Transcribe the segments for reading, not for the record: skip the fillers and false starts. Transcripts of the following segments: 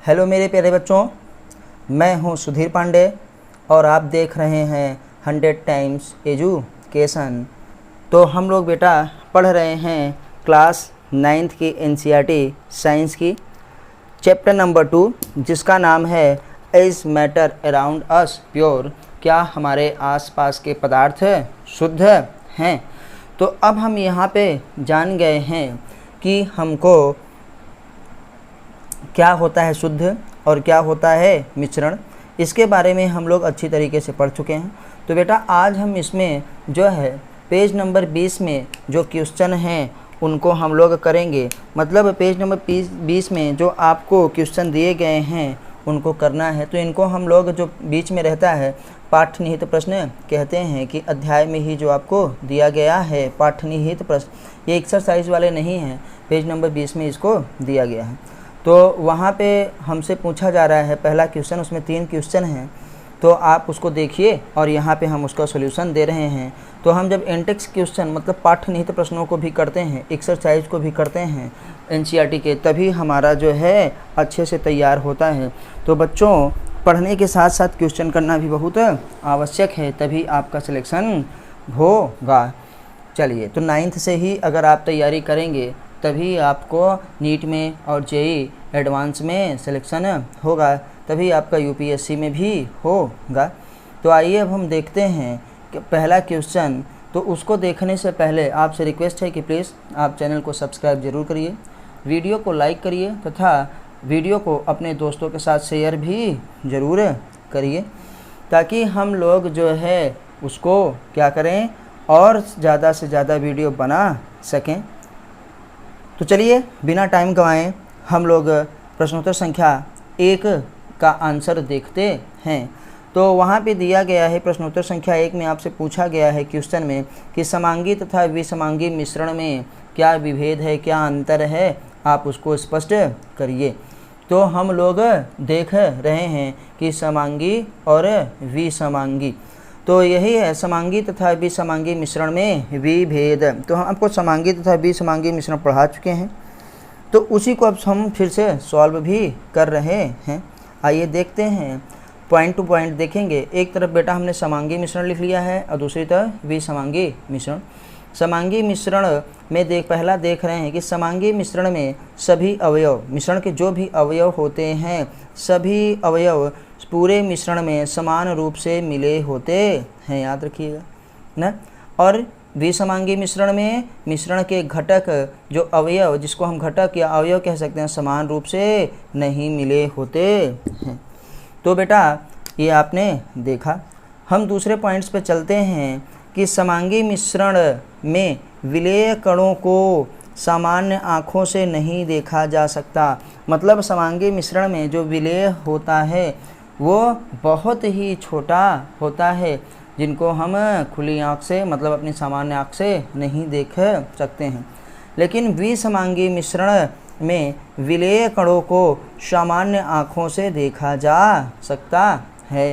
Hello मेरे प्यारे बच्चों, मैं हूं सुधीर पांडे और आप देख रहे हैं 100 टाइम्स एजुकेशन। तो हम लोग बेटा पढ़ रहे हैं क्लास 9th की एनसीईआरटी साइंस की चैप्टर नंबर 2, जिसका नाम है is matter around us pure. क्या हमारे आसपास के पदार्थ शुद्ध हैं। तो अब हम यहाँ पे जान गए हैं कि हमको क्या होता है शुद्ध और क्या होता है मिश्रण। इसके बारे में हम लोग अच्छी तरीके से पढ़ चुके हैं। तो बेटा आज हम इसमें जो है पेज नंबर 20 में जो क्वेश्चन हैं उनको हम लोग करेंगे। मतलब पेज नंबर 20 में जो आपको क्वेश्चन दिए गए हैं उनको करना है। तो इनको हम लोग जो बीच में रहता है पाठ निहित प्रश्न कहते हैं कि अध्याय में ही जो आपको दिया गया है पाठ निहित प्रश्न, ये एक्सरसाइज वाले नहीं हैं, पेज नंबर 20 में इसको दिया गया है। तो वहाँ पे हमसे पूछा जा रहा है पहला क्वेश्चन, उसमें 3 क्वेश्चन हैं, तो आप उसको देखिए और यहाँ पे हम उसका सॉल्यूशन दे रहे हैं। तो हम जब इंटेक्स क्वेश्चन मतलब पाठ निहित प्रश्नों को भी करते हैं, एक्सरसाइज को भी करते हैं एनसीईआरटी के, तभी हमारा जो है अच्छे से तैयार होता है। तो बच्चों पढ़ने के साथ साथ क्वेश्चन करना भी बहुत आवश्यक है, तभी आपका सिलेक्शन होगा। चलिए, तो 9th से ही अगर आप तैयारी करेंगे तभी आपको नीट में और जेईई एडवांस में सिलेक्शन होगा, तभी आपका यूपीएससी में भी होगा। तो आइए अब हम देखते हैं कि पहला क्वेश्चन। तो उसको देखने से पहले आपसे रिक्वेस्ट है कि प्लीज़ आप चैनल को सब्सक्राइब ज़रूर करिए, वीडियो को लाइक करिए तथा वीडियो को अपने दोस्तों के साथ शेयर भी ज़रूर करिए, ताकि हम लोग जो है उसको क्या करें और ज़्यादा से ज़्यादा वीडियो बना सकें। तो चलिए बिना टाइम गंवाएं हम लोग प्रश्नोत्तर संख्या 1 का आंसर देखते हैं। तो वहाँ पे दिया गया है प्रश्नोत्तर संख्या 1 में आपसे पूछा गया है क्वेश्चन में कि समांगी तथा विसमांगी मिश्रण में क्या विभेद है, क्या अंतर है, आप उसको स्पष्ट करिए। तो हम लोग देख रहे हैं कि समांगी और विसमांगी, तो यही है समांगी तथा विसमांगी मिश्रण में विभेद। तो हम आपको समांगी तथा विसमांगी मिश्रण पढ़ा चुके हैं, तो उसी को अब हम फिर से सॉल्व भी कर रहे हैं। आइए देखते हैं, पॉइंट टू पॉइंट देखेंगे। एक तरफ बेटा हमने समांगी मिश्रण लिख लिया है और दूसरी तरफ विसमांगी मिश्रण। समांगी मिश्रण में पहला देख रहे हैं कि समांगी मिश्रण में सभी अवयव, मिश्रण के जो भी अवयव होते हैं सभी अवयव पूरे मिश्रण में समान रूप से मिले होते हैं, याद रखिएगा ना। और विसमांगी मिश्रण में मिश्रण के घटक जो अवयव, जिसको हम घटक या अवयव कह सकते हैं, समान रूप से नहीं मिले होते हैं। तो बेटा ये आपने देखा। हम दूसरे पॉइंट्स पे चलते हैं कि समांगी मिश्रण में विलेय कणों को सामान्य आँखों से नहीं देखा जा सकता। मतलब समांगी मिश्रण में जो विलेय होता है वो बहुत ही छोटा होता है, जिनको हम खुली आँख से मतलब अपनी सामान्य आँख से नहीं देख सकते हैं। लेकिन विसमांगी मिश्रण में विलेय कणों को सामान्य आँखों से देखा जा सकता है।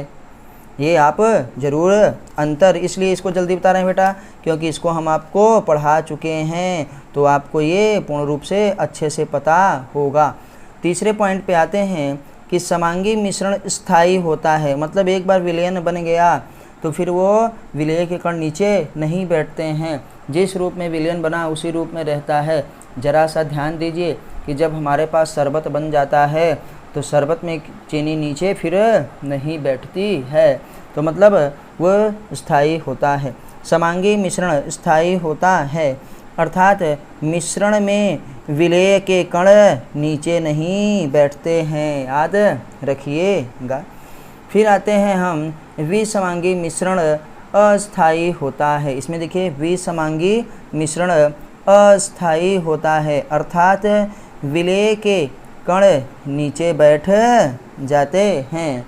ये आप ज़रूर अंतर, इसलिए इसको जल्दी बता रहे हैं बेटा क्योंकि इसको हम आपको पढ़ा चुके हैं, तो आपको ये पूर्ण रूप से अच्छे से पता होगा। तीसरे पॉइंट पे आते हैं कि समांगी मिश्रण स्थायी होता है। मतलब एक बार विलयन बन गया तो फिर वो विलेय के कण नीचे नहीं बैठते हैं, जिस रूप में विलयन बना उसी रूप में रहता है। ज़रा सा ध्यान दीजिए कि जब हमारे पास शरबत बन जाता है तो शरबत में चीनी नीचे फिर नहीं बैठती है, तो मतलब वो स्थायी होता है। समांगी मिश्रण स्थायी होता है, अर्थात मिश्रण में विलेय के कण नीचे नहीं बैठते हैं, याद रखिएगा। फिर आते हैं हम विसमांगी मिश्रण अस्थायी होता है। इसमें देखिए विसमांगी मिश्रण अस्थायी होता है, अर्थात विलेय के कण नीचे बैठ जाते हैं।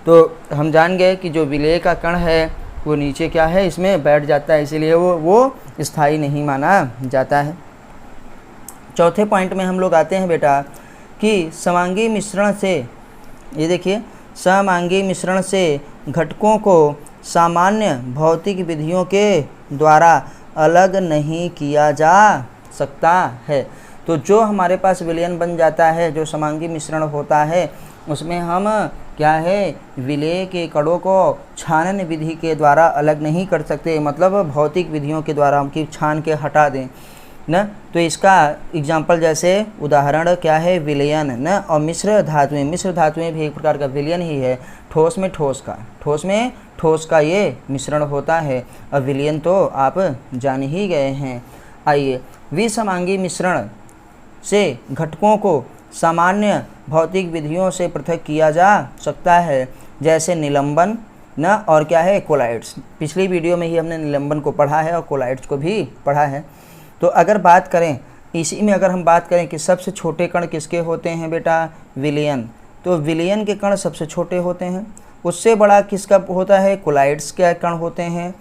तो हम जान गए कि जो विलेय का कण है वो नीचे क्या है, इसमें बैठ जाता है, इसीलिए वो स्थायी नहीं माना जाता है। चौथे पॉइंट में हम लोग आते हैं बेटा कि समांगी मिश्रण से, ये देखिए, समांगी मिश्रण से घटकों को सामान्य भौतिक विधियों के द्वारा अलग नहीं किया जा सकता है। तो जो हमारे पास विलयन बन जाता है, जो समांगी मिश्रण होता है, उसमें हम क्या है, विलेय के कणों को छानन विधि के द्वारा अलग नहीं कर सकते, मतलब भौतिक विधियों के द्वारा हम कि छान के हटा दें न। तो इसका एग्जाम्पल जैसे उदाहरण क्या है, विलयन न। और मिश्र धातुएं भी एक प्रकार का विलयन ही है। ठोस में ठोस का ये मिश्रण होता है। और विलयन तो आप जान ही गए हैं। आइए, विसमांगी मिश्रण से घटकों को सामान्य भौतिक विधियों से पृथक किया जा सकता है, जैसे निलंबन न और क्या है, कोलाइड्स। पिछली वीडियो में ही हमने निलंबन को पढ़ा है और कोलाइड्स को भी पढ़ा है। तो अगर बात करें इसी में, अगर हम बात करें कि सबसे छोटे कण किसके होते हैं बेटा, विलयन, तो विलयन के कण सबसे छोटे होते हैं। उससे बड़ा किसका होता है, कोलाइड्स के कण होते हैं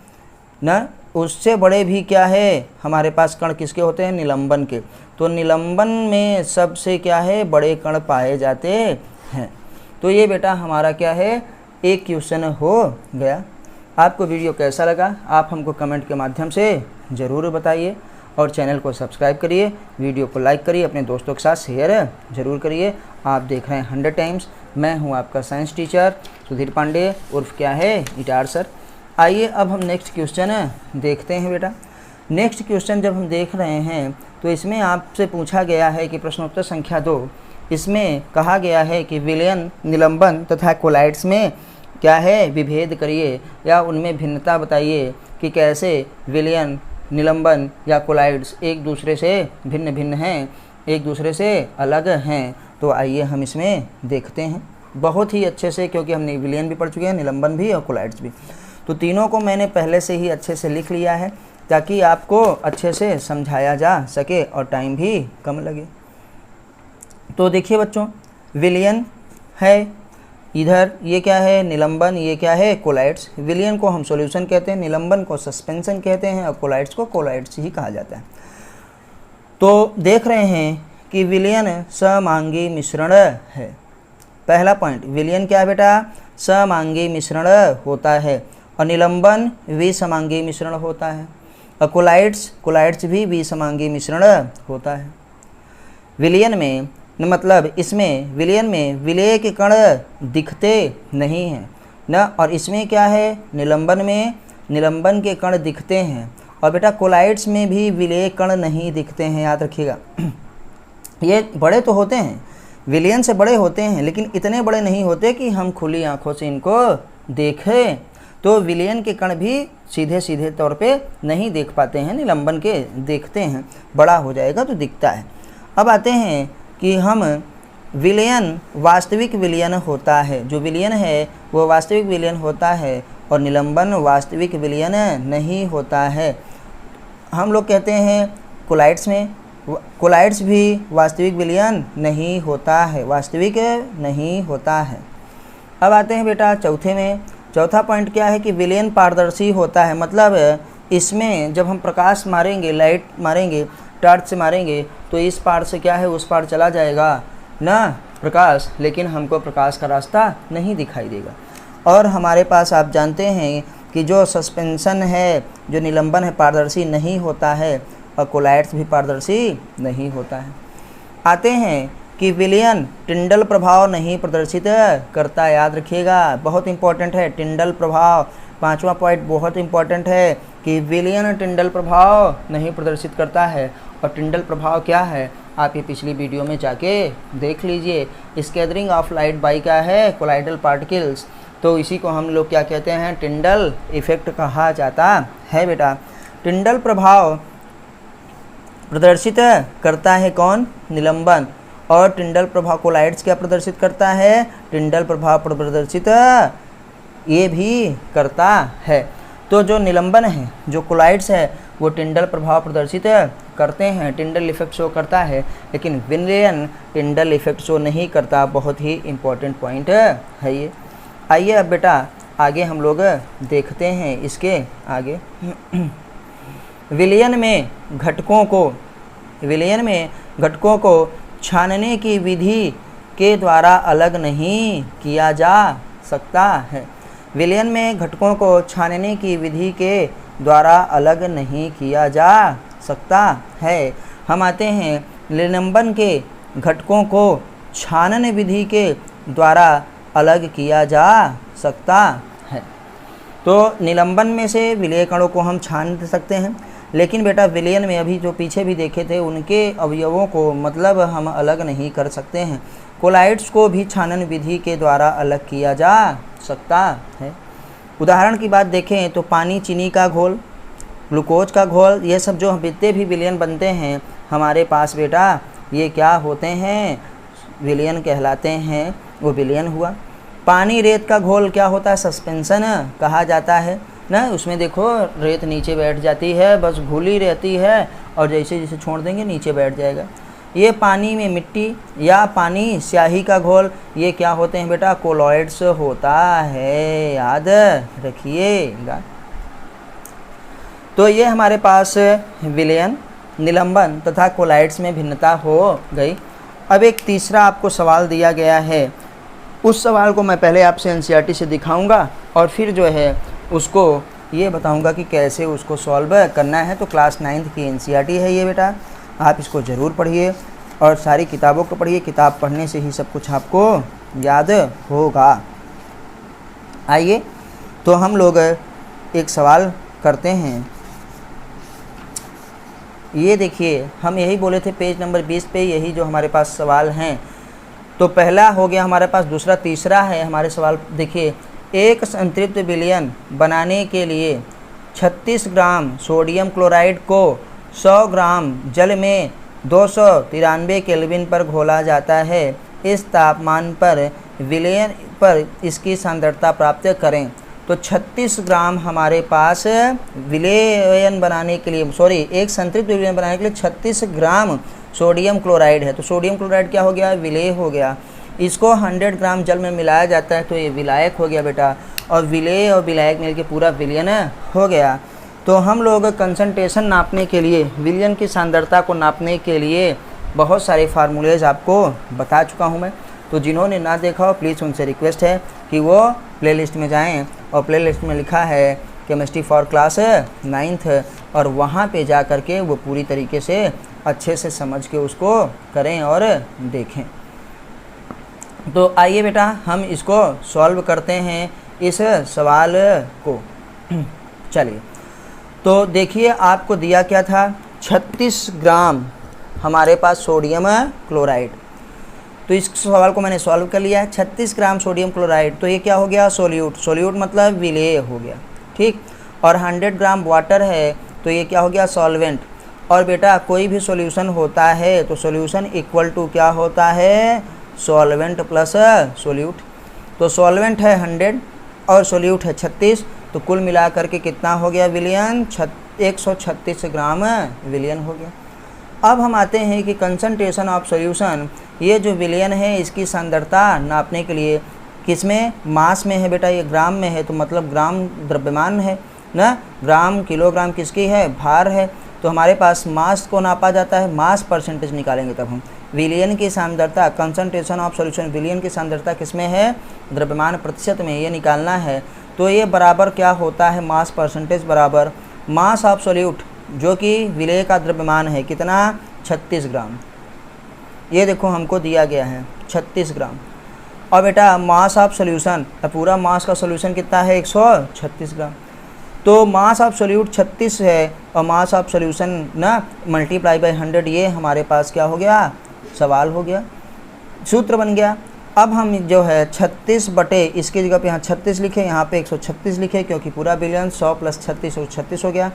न। उससे बड़े भी क्या है हमारे पास कण किसके होते हैं, निलंबन के। तो निलंबन में सबसे क्या है, बड़े कण पाए जाते हैं। तो ये बेटा हमारा क्या है, एक क्वेश्चन हो गया। आपको वीडियो कैसा लगा आप हमको कमेंट के माध्यम से ज़रूर बताइए, और चैनल को सब्सक्राइब करिए, वीडियो को लाइक करिए, अपने दोस्तों के साथ शेयर ज़रूर करिए। आप देख रहे हैं 100 टाइम्स। मैं हूं आपका साइंस टीचर सुधीर पांडे उर्फ क्या है, इटार सर। आइए अब हम नेक्स्ट क्वेश्चन देखते हैं बेटा। नेक्स्ट क्वेश्चन जब हम देख रहे हैं तो इसमें आपसे पूछा गया है कि प्रश्नोत्तर संख्या 2, इसमें कहा गया है कि विलयन, निलंबन तथा कोलाइड्स में क्या है, विभेद करिए या उनमें भिन्नता बताइए कि कैसे विलयन, निलंबन या कोलाइड्स एक दूसरे से भिन्न भिन्न हैं, एक दूसरे से अलग हैं। तो आइए हम इसमें देखते हैं बहुत ही अच्छे से, क्योंकि हमने विलयन भी पढ़ चुके हैं, निलंबन भी और कोलाइड्स भी। तो तीनों को मैंने पहले से ही अच्छे से लिख लिया है ताकि आपको अच्छे से समझाया जा सके और टाइम भी कम लगे। तो देखिए बच्चों, विलयन है इधर, ये क्या है, निलंबन, ये क्या है, कोलाइड्स। विलयन को हम सॉल्यूशन कहते हैं, निलंबन को सस्पेंशन कहते हैं और कोलाइड्स को कोलाइड्स ही कहा जाता है। तो देख रहे हैं कि विलयन समांगी मिश्रण है। पहला पॉइंट, विलयन क्या है बेटा, समांगी मिश्रण होता है, और निलंबन विसमांगी मिश्रण होता है, और कोलाइड्स भी विसमांगी मिश्रण होता है। विलयन में मतलब इसमें विलयन में विलेय के कण दिखते नहीं हैं न, और इसमें क्या है, निलंबन में निलंबन के कण दिखते हैं। और बेटा कोलाइड्स में भी विलेय कण नहीं दिखते हैं, याद रखिएगा। ये बड़े तो होते हैं, विलयन से बड़े होते हैं, लेकिन इतने बड़े नहीं होते कि हम खुली आंखों से इनको देखें। तो विलयन के कण भी सीधे तौर पे नहीं देख पाते हैं, निलंबन के देखते हैं, बड़ा हो जाएगा तो दिखता है। अब आते हैं कि हम विलयन वास्तविक विलयन होता है, जो विलयन है वो वास्तविक विलयन होता है, और निलंबन वास्तविक विलयन नहीं होता है। हम लोग कहते हैं कोलाइड्स में, कोलाइड्स भी वास्तविक विलयन नहीं होता है, वास्तविक नहीं होता है। अब आते हैं बेटा चौथे में। चौथा पॉइंट क्या है कि विलयन पारदर्शी होता है, मतलब इसमें जब हम प्रकाश मारेंगे, लाइट मारेंगे, टॉर्च से मारेंगे, तो इस पार से क्या है उस पार चला जाएगा ना प्रकाश, लेकिन हमको प्रकाश का रास्ता नहीं दिखाई देगा। और हमारे पास आप जानते हैं कि जो सस्पेंशन है, जो निलंबन है, पारदर्शी नहीं होता है, और कोलाइड्स भी पारदर्शी नहीं होता है। आते हैं कि विलयन टिंडल प्रभाव नहीं प्रदर्शित करता, याद रखिएगा, बहुत इंपॉर्टेंट है टिंडल प्रभाव। पांचवा पॉइंट बहुत इंपॉर्टेंट है कि विलयन टिंडल प्रभाव नहीं प्रदर्शित करता है। और टिंडल प्रभाव क्या है, आप ये पिछली वीडियो में जाके देख लीजिए। स्कैटरिंग ऑफ लाइट बाय क्या है, कोलाइडल पार्टिकल्स। तो इसी को हम लोग क्या कहते हैं, टिंडल इफेक्ट कहा जाता है बेटा। टिंडल प्रभाव प्रदर्शित करता है कौन, निलंबन। और टिंडल प्रभाव कोलाइड्स क्या प्रदर्शित करता है, टिंडल प्रभाव प्रदर्शित ये भी करता है। तो जो निलंबन है, जो कोलाइड्स है, वो टिंडल प्रभाव प्रदर्शित करते हैं, टिंडल इफेक्ट शो करता है, लेकिन विलयन टिंडल इफेक्ट शो नहीं करता। बहुत ही इम्पोर्टेंट पॉइंट है ये। आइए अब बेटा आगे हम लोग देखते हैं इसके आगे। विलयन में घटकों को छानने की विधि के द्वारा अलग नहीं किया जा सकता है। विलयन में घटकों को छानने की विधि के द्वारा अलग नहीं किया जा सकता है। हम आते हैं निलंबन के घटकों को छानन विधि के द्वारा अलग किया जा सकता है। तो निलंबन में से विलेय कणों को हम छान सकते हैं, लेकिन बेटा विलयन में अभी जो पीछे भी देखे थे उनके अवयवों को मतलब हम अलग नहीं कर सकते हैं। कोलाइड्स को भी छानन विधि के द्वारा अलग किया जा सकता है। उदाहरण की बात देखें तो पानी, चीनी का घोल, ग्लूकोज का घोल, ये सब जो जितने भी विलयन बनते हैं हमारे पास बेटा, ये क्या होते हैं, विलयन कहलाते हैं। वो विलयन हुआ। पानी रेत का घोल क्या होता है, सस्पेंशन कहा जाता है ना। उसमें देखो रेत नीचे बैठ जाती है, बस घुली रहती है और जैसे जैसे छोड़ देंगे नीचे बैठ जाएगा। ये पानी में मिट्टी या पानी स्याही का घोल, ये क्या होते हैं बेटा, कोलॉइड्स होता है, याद रखिएगा। तो ये हमारे पास विलयन, निलंबन तथा कोलाइड्स में भिन्नता हो गई। अब एक तीसरा आपको सवाल दिया गया है, उस सवाल को मैं पहले आपसे एनसीईआरटी से दिखाऊंगा और फिर जो है उसको ये बताऊंगा कि कैसे उसको सॉल्व करना है। तो क्लास 9th की एनसीईआरटी है ये बेटा, आप इसको ज़रूर पढ़िए और सारी किताबों को पढ़िए। किताब पढ़ने से ही सब कुछ आपको याद होगा। आइए तो हम लोग एक सवाल करते हैं। ये देखिए, हम यही बोले थे पेज नंबर 20 पे यही जो हमारे पास सवाल हैं। तो पहला हो गया हमारे पास, दूसरा, तीसरा है हमारे सवाल। देखिए, एक संतृप्त विलयन बनाने के लिए 36 ग्राम सोडियम क्लोराइड को 100 ग्राम जल में 293 केल्विन पर घोला जाता है। इस तापमान पर विलयन पर इसकी सांद्रता प्राप्त करें। तो 36 ग्राम हमारे पास विलयन बनाने के लिए, एक संतृप्त विलयन बनाने के लिए 36 ग्राम सोडियम क्लोराइड है। तो सोडियम क्लोराइड क्या हो गया, विलेय हो गया। इसको 100 ग्राम जल में मिलाया जाता है तो ये विलायक हो गया बेटा, और विलेय और विलायक मिलकर पूरा विलयन हो गया। तो हम लोग कंसंट्रेशन नापने के लिए, विलयन की सांद्रता को नापने के लिए बहुत सारे फार्मूलेज आपको बता चुका हूँ मैं। तो जिन्होंने ना देखा हो प्लीज़ उनसे रिक्वेस्ट है कि वो प्लेलिस्ट में जाएं, और प्लेलिस्ट में लिखा है केमिस्ट्री फॉर क्लास 9th, और वहाँ पे जा कर के वो पूरी तरीके से अच्छे से समझ के उसको करें और देखें। तो आइए बेटा हम इसको सॉल्व करते हैं इस सवाल को। चलिए, तो देखिए आपको दिया क्या था, 36 ग्राम हमारे पास सोडियम क्लोराइड। तो इस सवाल को मैंने सॉल्व कर लिया है। 36 ग्राम सोडियम क्लोराइड, तो ये क्या हो गया, सोल्यूट। सोल्यूट मतलब विलेय हो गया, ठीक। और 100 ग्राम वाटर है तो ये क्या हो गया, सॉल्वेंट। और बेटा कोई भी सॉल्यूशन होता है तो सॉल्यूशन इक्वल टू क्या होता है, सॉल्वेंट प्लस सोल्यूट। तो सॉल्वेंट है 100 और सोल्यूट है 36, तो कुल मिला करके कितना हो गया विलयन, 136 ग्राम विलयन हो गया। अब हम आते हैं कि कंसंट्रेशन ऑफ सॉल्यूशन, ये जो विलयन है इसकी सांद्रता नापने के लिए किसमें, मास में है बेटा, ये ग्राम में है तो मतलब ग्राम द्रव्यमान है ना, ग्राम किलोग्राम किसकी है, भार है। तो हमारे पास मास को नापा जाता है, मास परसेंटेज निकालेंगे तब हम। विलयन की सांद्रता, कंसंट्रेशन ऑफ सॉल्यूशन, विलयन की सांद्रता किसमें है, द्रव्यमान प्रतिशत में, ये निकालना है। तो ये बराबर क्या होता है, मास परसेंटेज बराबर मास ऑफ सॉल्यूट जो कि विलेय का द्रव्यमान है, कितना, 36 ग्राम। ये देखो हमको दिया गया है 36 ग्राम। और बेटा मास ऑफ सॉल्यूशन, पूरा मास का सॉल्यूशन कितना है, 136 ग्राम। तो मास ऑफ सॉल्यूट 36 है और मास ऑफ सॉल्यूशन ना मल्टीप्लाई बाय 100, ये हमारे पास क्या हो गया, सवाल हो गया, सूत्र बन गया। अब हम जो है 36 बटे, इसकी जगह पे यहाँ 36 लिखे, यहाँ पे 136 लिखे, क्योंकि पूरा विलयन 100 प्लस 36 136 हो गया।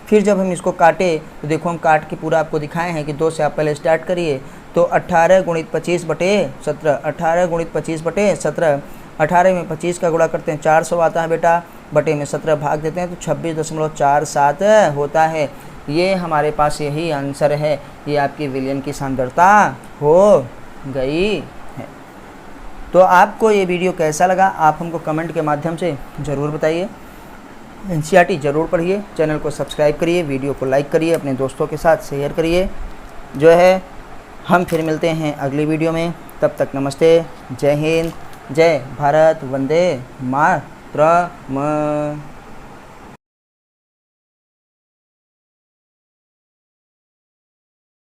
फिर जब हम इसको काटे तो देखो हम काट के पूरा आपको दिखाए हैं कि 2 से आप पहले स्टार्ट करिए। तो 18 गुणित 25 बटे 17, 18 गुणित 25 बटे 17, 18 में 25 का गुणा करते हैं 400 आता है बेटा, बटे में 17 भाग देते हैं तो 26.47 होता है। ये हमारे पास यही आंसर है, ये आपकी विलयन की सांद्रता हो गई है। तो आपको ये वीडियो कैसा लगा आप हमको कमेंट के माध्यम से ज़रूर बताइए। एनसीईआरटी ज़रूर पढ़िए, चैनल को सब्सक्राइब करिए, वीडियो को लाइक करिए, अपने दोस्तों के साथ शेयर करिए। जो है हम फिर मिलते हैं अगली वीडियो में, तब तक नमस्ते, जय हिंद, जय भारत, वंदे मातरम।